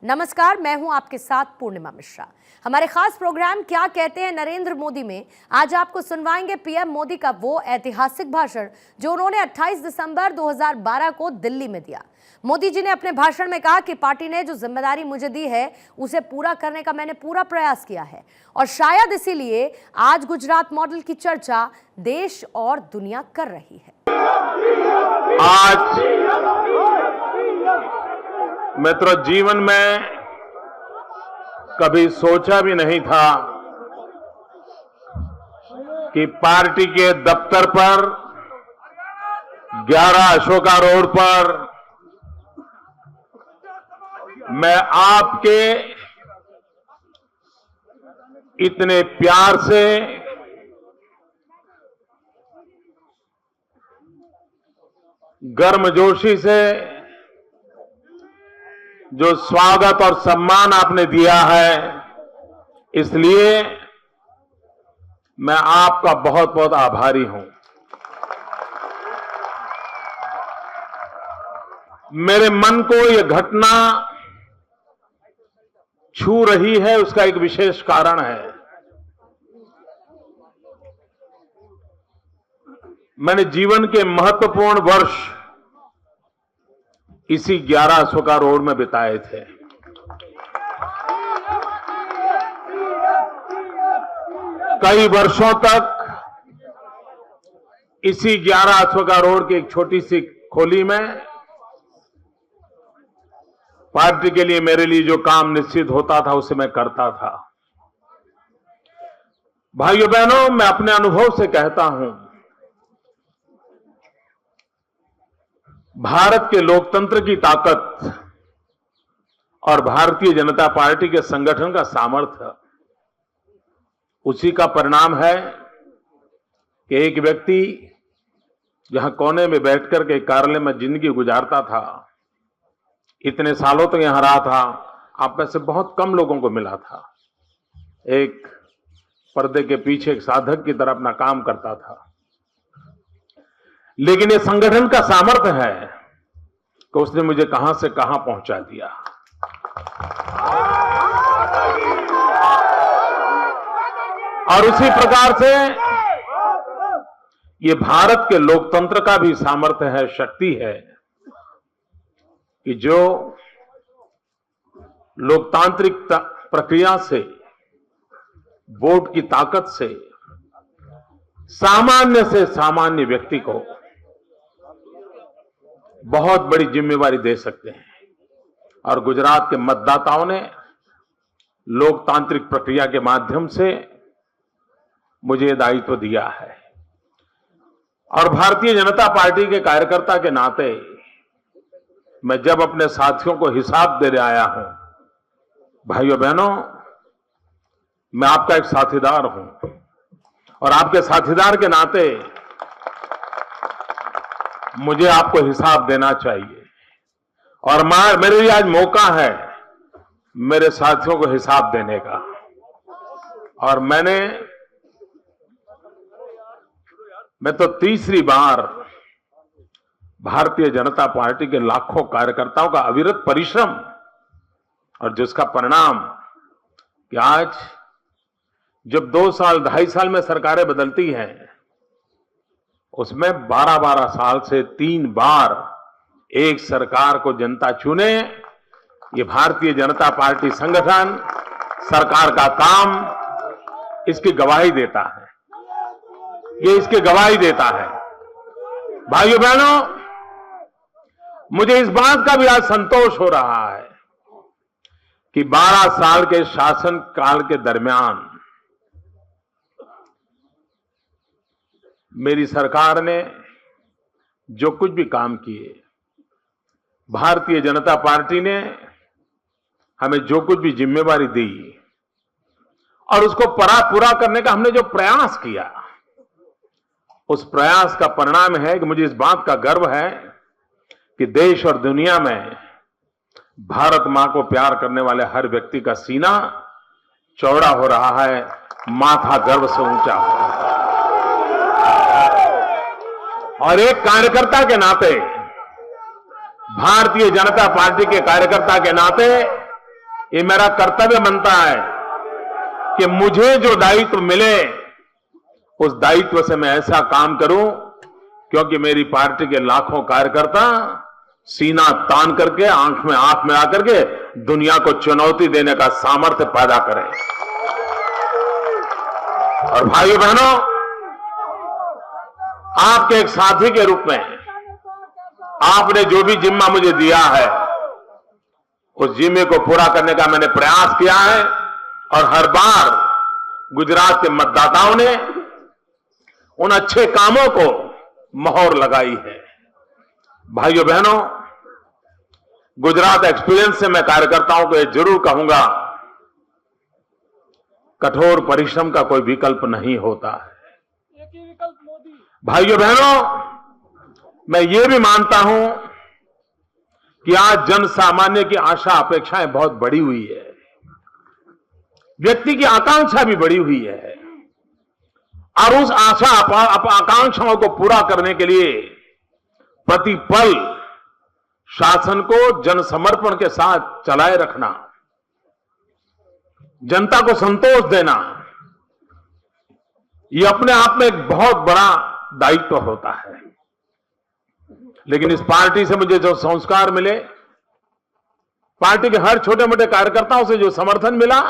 नमस्कार, मैं हूं आपके साथ पूर्णिमा मिश्रा। हमारे खास प्रोग्राम क्या कहते हैं नरेंद्र मोदी में आज आपको सुनवाएंगे पीएम मोदी का वो ऐतिहासिक भाषण जो उन्होंने 28 दिसंबर 2012 को दिल्ली में दिया। मोदी जी ने अपने भाषण में कहा कि पार्टी ने जो जिम्मेदारी मुझे दी है उसे पूरा करने का मैंने पूरा प्रयास किया है और शायद इसीलिए आज गुजरात मॉडल की चर्चा देश और दुनिया कर रही है। आज मित्रों, जीवन में कभी सोचा भी नहीं था कि पार्टी के दफ्तर पर 11 अशोका रोड पर मैं आपके इतने प्यार से गर्मजोशी से जो स्वागत और सम्मान आपने दिया है, इसलिए मैं आपका बहुत बहुत आभारी हूं। मेरे मन को यह घटना छू रही है, उसका एक विशेष कारण है। मैंने जीवन के महत्वपूर्ण वर्ष इसी 11 अशोका रोड में बिताए थे। कई वर्षों तक इसी 11 अशोका रोड की एक छोटी सी खोली में पार्टी के लिए मेरे लिए जो काम निश्चित होता था उसे मैं करता था। भाइयों बहनों, मैं अपने अनुभव से कहता हूं, भारत के लोकतंत्र की ताकत और भारतीय जनता पार्टी के संगठन का सामर्थ्य उसी का परिणाम है कि एक व्यक्ति जहां कोने में बैठकर के कार्यालय में जिंदगी गुजारता था, इतने सालों तक यहां रहा था, आप में से बहुत कम लोगों को मिला था। एक पर्दे के पीछे एक साधक की तरह अपना काम करता था, लेकिन ये संगठन का सामर्थ्य है कि उसने मुझे कहां से कहां पहुंचा दिया। और उसी प्रकार से ये भारत के लोकतंत्र का भी सामर्थ्य है, शक्ति है कि जो लोकतांत्रिक प्रक्रिया से, वोट की ताकत से सामान्य व्यक्ति को बहुत बड़ी जिम्मेवारी दे सकते हैं। और गुजरात के मतदाताओं ने लोकतांत्रिक प्रक्रिया के माध्यम से मुझे दायित्व दिया है। और भारतीय जनता पार्टी के कार्यकर्ता के नाते मैं जब अपने साथियों को हिसाब देने आया हूं, भाइयों बहनों, मैं आपका एक साथीदार हूं और आपके साथीदार के नाते मुझे आपको हिसाब देना चाहिए। और मेरे लिए आज मौका है मेरे साथियों को हिसाब देने का। और मैं तो तीसरी बार भारतीय जनता पार्टी के लाखों कार्यकर्ताओं का अविरत परिश्रम और जिसका परिणाम कि आज जब 2 साल 2.5 साल में सरकारें बदलती हैं, उसमें 12-12 साल से 3 बार एक सरकार को जनता चुने, ये भारतीय जनता पार्टी संगठन, सरकार का काम इसकी गवाही देता है। ये इसकी गवाही देता है। भाइयों बहनों, मुझे इस बात का भी आज संतोष हो रहा है कि 12 साल के शासन काल के दरमियान मेरी सरकार ने जो कुछ भी काम किए, भारतीय जनता पार्टी ने हमें जो कुछ भी जिम्मेवारी दी और उसको पूरा करने का हमने जो प्रयास किया, उस प्रयास का परिणाम है कि मुझे इस बात का गर्व है कि देश और दुनिया में भारत मां को प्यार करने वाले हर व्यक्ति का सीना चौड़ा हो रहा है, माथा गर्व से ऊंचा हो रहा है। और एक कार्यकर्ता के नाते, भारतीय जनता पार्टी के कार्यकर्ता के नाते ये मेरा कर्तव्य बनता है कि मुझे जो दायित्व मिले उस दायित्व से मैं ऐसा काम करूं, क्योंकि मेरी पार्टी के लाखों कार्यकर्ता सीना तान करके आंख में आंख मिला करके दुनिया को चुनौती देने का सामर्थ्य पैदा करें। और भाइयों बहनों, आपके एक साथी के रूप में आपने जो भी जिम्मा मुझे दिया है, उस जिम्मे को पूरा करने का मैंने प्रयास किया है। और हर बार गुजरात के मतदाताओं ने उन अच्छे कामों को मोहर लगाई है। भाइयों बहनों, गुजरात एक्सपीरियंस से मैं कार्यकर्ताओं को यह जरूर कहूंगा, कठोर परिश्रम का कोई विकल्प नहीं होता है। एक ही विकल्प मोदी। भाइयों बहनों, मैं ये भी मानता हूं कि आज जन सामान्य की आशा अपेक्षाएं बहुत बढ़ी हुई है, व्यक्ति की आकांक्षा भी बढ़ी हुई है, और उस आशा आकांक्षाओं को पूरा करने के लिए प्रतिपल शासन को जन समर्पण के साथ चलाए रखना, जनता को संतोष देना, यह अपने आप में एक बहुत बड़ा दायित्व होता है। लेकिन इस पार्टी से मुझे जो संस्कार मिले, पार्टी के हर छोटे मोटे कार्यकर्ताओं से जो समर्थन मिला,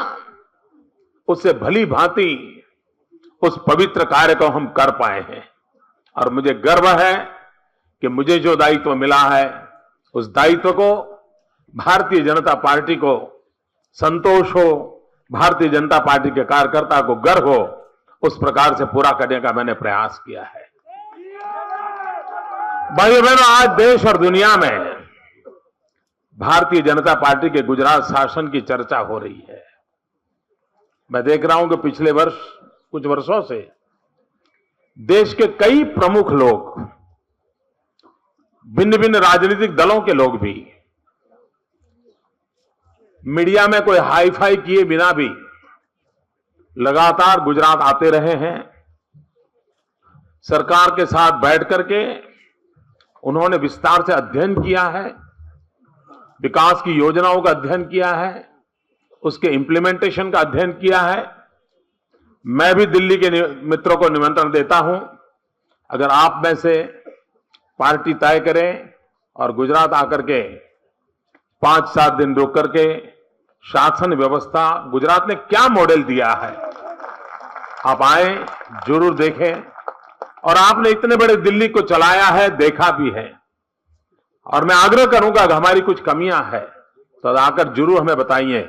उससे भली भांति उस पवित्र कार्य को हम कर पाए हैं। और मुझे गर्व है कि मुझे जो दायित्व मिला है, उस दायित्व को भारतीय जनता पार्टी को संतोष हो, भारतीय जनता पार्टी के कार्यकर्ता को गर्व हो, उस प्रकार से पूरा करने का मैंने प्रयास किया है। भाइयों बहनों, आज देश और दुनिया में भारतीय जनता पार्टी के गुजरात शासन की चर्चा हो रही है। मैं देख रहा हूं कि पिछले वर्ष, कुछ वर्षों से देश के कई प्रमुख लोग, भिन्न भिन्न राजनीतिक दलों के लोग भी मीडिया में कोई हाई फाई किए बिना भी लगातार गुजरात आते रहे हैं। सरकार के साथ बैठ करके उन्होंने विस्तार से अध्ययन किया है, विकास की योजनाओं का अध्ययन किया है, उसके इंप्लीमेंटेशन का अध्ययन किया है। मैं भी दिल्ली के मित्रों को निमंत्रण देता हूं, अगर आप में से पार्टी तय करें और गुजरात आकर के 5-7 दिन रुक करके शासन व्यवस्था गुजरात ने क्या मॉडल दिया है, आप आए, जरूर देखें। और आपने इतने बड़े दिल्ली को चलाया है, देखा भी है, और मैं आग्रह करूंगा कि हमारी कुछ कमियां हैं तो आकर जरूर हमें बताइए,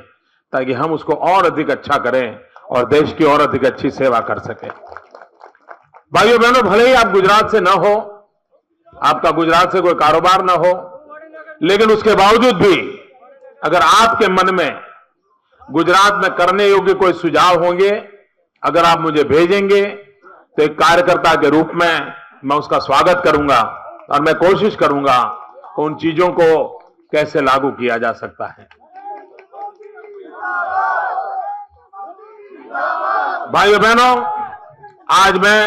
ताकि हम उसको और अधिक अच्छा करें और देश की और अधिक अच्छी सेवा कर सकें। भाइयों बहनों, भले ही आप गुजरात से न हो, आपका गुजरात से कोई कारोबार न हो, लेकिन उसके बावजूद भी अगर आपके मन में गुजरात में करने योग्य कोई सुझाव होंगे, अगर आप मुझे भेजेंगे तो एक कार्यकर्ता के रूप में मैं उसका स्वागत करूंगा और मैं कोशिश करूंगा कि उन चीजों को कैसे लागू किया जा सकता है। भाइयों बहनों, आज मैं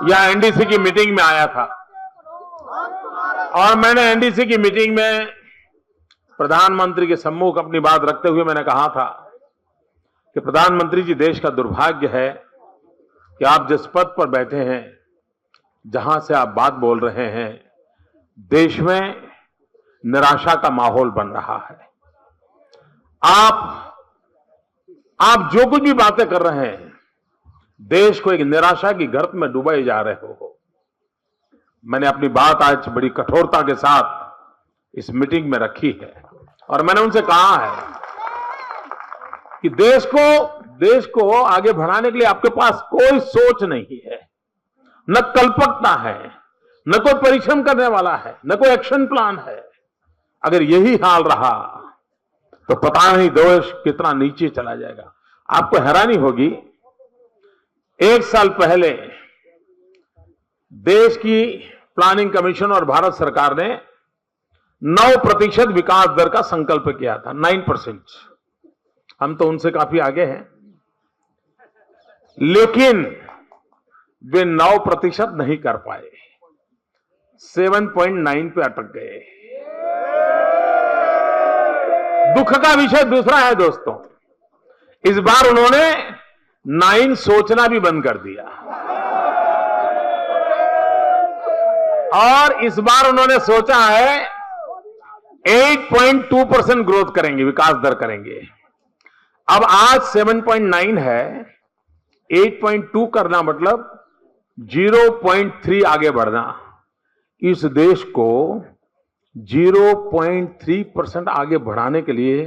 यह एनडीसी की मीटिंग में आया था और मैंने एनडीसी की मीटिंग में प्रधानमंत्री के सम्मुख अपनी बात रखते हुए मैंने कहा था कि प्रधानमंत्री जी, देश का दुर्भाग्य है कि आप जिस पद पर बैठे हैं, जहां से आप बात बोल रहे हैं, देश में निराशा का माहौल बन रहा है। आप जो कुछ भी बातें कर रहे हैं, देश को एक निराशा की गर्त में डुबाए जा रहे हो। मैंने अपनी बात आज बड़ी कठोरता के साथ इस मीटिंग में रखी है और मैंने उनसे कहा है कि देश को आगे बढ़ाने के लिए आपके पास कोई सोच नहीं है, न कल्पकता है, न कोई परिश्रम करने वाला है, न कोई एक्शन प्लान है। अगर यही हाल रहा तो पता नहीं देश कितना नीचे चला जाएगा। आपको हैरानी होगी, 1 साल पहले देश की प्लानिंग कमीशन और भारत सरकार ने 9% विकास दर का संकल्प किया था, 9%। हम तो उनसे काफी आगे हैं, लेकिन वे 9% नहीं कर पाए, 7.9 पे अटक गए। दुख का विषय दूसरा है दोस्तों, इस बार उन्होंने 9 सोचना भी बंद कर दिया और इस बार उन्होंने सोचा है 8.2% ग्रोथ करेंगे, विकास दर करेंगे। अब आज 7.9 है, 8.2 करना मतलब 0.3 आगे बढ़ना। इस देश को 0.3% आगे बढ़ाने के लिए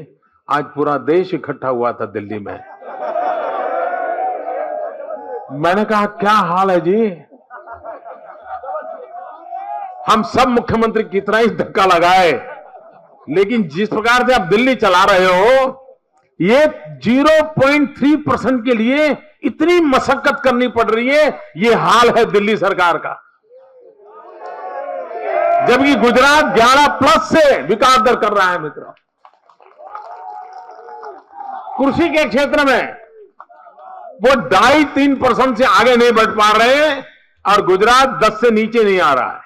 आज पूरा देश इकट्ठा हुआ था दिल्ली में। मैंने कहा क्या हाल है जी, हम सब मुख्यमंत्री कितना ही धक्का लगाए, लेकिन जिस प्रकार से आप दिल्ली चला रहे हो, ये 0.3% के लिए इतनी मशक्कत करनी पड़ रही है, ये हाल है दिल्ली सरकार का। जबकि गुजरात 11+ से विकास दर कर रहा है मित्रों। कृषि के क्षेत्र में वो 2.5-3% से आगे नहीं बढ़ पा रहे हैं और गुजरात 10 से नीचे नहीं आ रहा है।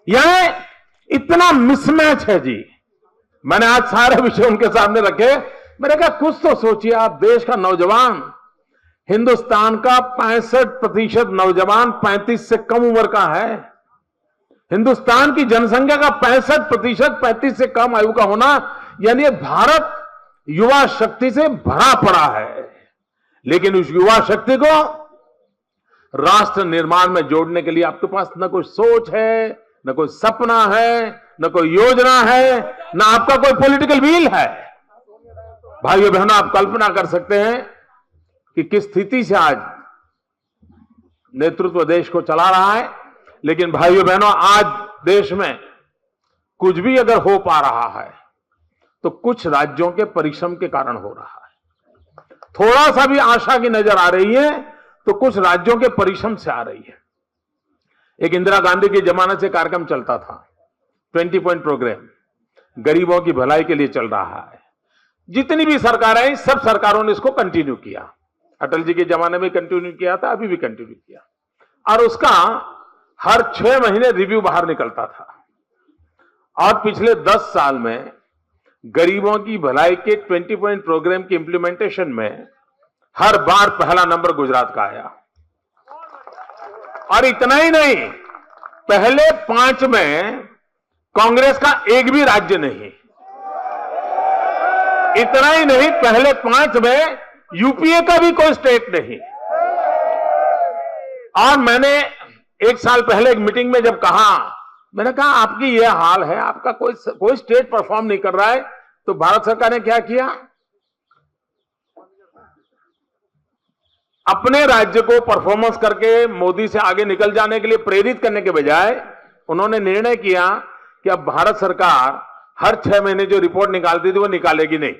यह इतना मिसमैच है जी। मैंने आज सारे विषय उनके सामने रखे। मैंने कहा कुछ तो सोचिए आप, देश का नौजवान, हिंदुस्तान का 65% नौजवान 35 से कम उम्र का है। हिंदुस्तान की जनसंख्या का 65% 35 से कम आयु का होना, यानी भारत युवा शक्ति से भरा पड़ा है। लेकिन उस युवा शक्ति को राष्ट्र निर्माण में जोड़ने के लिए आपके पास न कोई सोच है, न कोई सपना है, न कोई योजना है, न आपका कोई पॉलिटिकल विल है। भाइयों बहनों, आप कल्पना कर सकते हैं कि किस स्थिति से आज नेतृत्व देश को चला रहा है। लेकिन भाइयों बहनों, आज देश में कुछ भी अगर हो पा रहा है तो कुछ राज्यों के परिश्रम के कारण हो रहा है। थोड़ा सा भी आशा की नजर आ रही है तो कुछ राज्यों के परिश्रम से आ रही है। एक इंदिरा गांधी के जमाने से कार्यक्रम चलता था, 20 पॉइंट प्रोग्राम, गरीबों की भलाई के लिए चल रहा है। जितनी भी सरकारें आई, सब सरकारों ने इसको कंटिन्यू किया। अटल जी के जमाने में कंटिन्यू किया था, अभी भी कंटिन्यू किया, और उसका हर 6 महीने रिव्यू बाहर निकलता था। और पिछले 10 साल में गरीबों की भलाई के 20 पॉइंट प्रोग्राम के इंप्लीमेंटेशन में हर बार पहला नंबर गुजरात का आया। और इतना ही नहीं, पहले 5 में कांग्रेस का एक भी राज्य नहीं। इतना ही नहीं, पहले 5 में यूपीए का भी कोई स्टेट नहीं। और मैंने 1 साल पहले एक मीटिंग में जब कहा, मैंने कहा आपकी यह हाल है, आपका कोई स्टेट परफॉर्म नहीं कर रहा है, तो भारत सरकार ने क्या किया? अपने राज्य को परफॉर्मेंस करके मोदी से आगे निकल जाने के लिए प्रेरित करने के बजाय उन्होंने निर्णय किया कि अब भारत सरकार हर 6 महीने जो रिपोर्ट निकालती थी वो निकालेगी नहीं,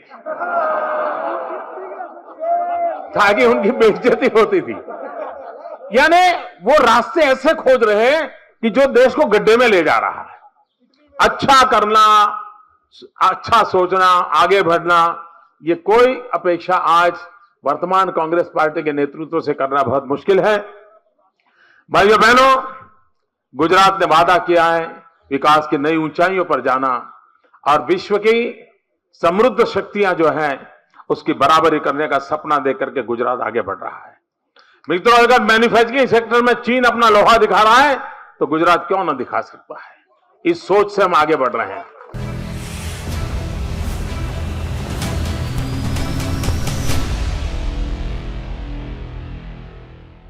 ताकि उनकी बेइज्जती होती थी। यानी वो रास्ते ऐसे खोज रहे हैं कि जो देश को गड्ढे में ले जा रहा है। अच्छा करना, अच्छा सोचना, आगे बढ़ना, ये कोई अपेक्षा आज वर्तमान कांग्रेस पार्टी के नेतृत्व से करना बहुत मुश्किल है। भाइयों बहनों, गुजरात ने वादा किया है विकास की नई ऊंचाइयों पर जाना और विश्व की समृद्ध शक्तियां जो हैं उसकी बराबरी करने का सपना देकर के गुजरात आगे बढ़ रहा है। मित्रों, अगर मैन्युफैक्चरिंग सेक्टर में चीन अपना लोहा दिखा रहा है तो गुजरात क्यों ना दिखा सकता है। इस सोच से हम आगे बढ़ रहे हैं।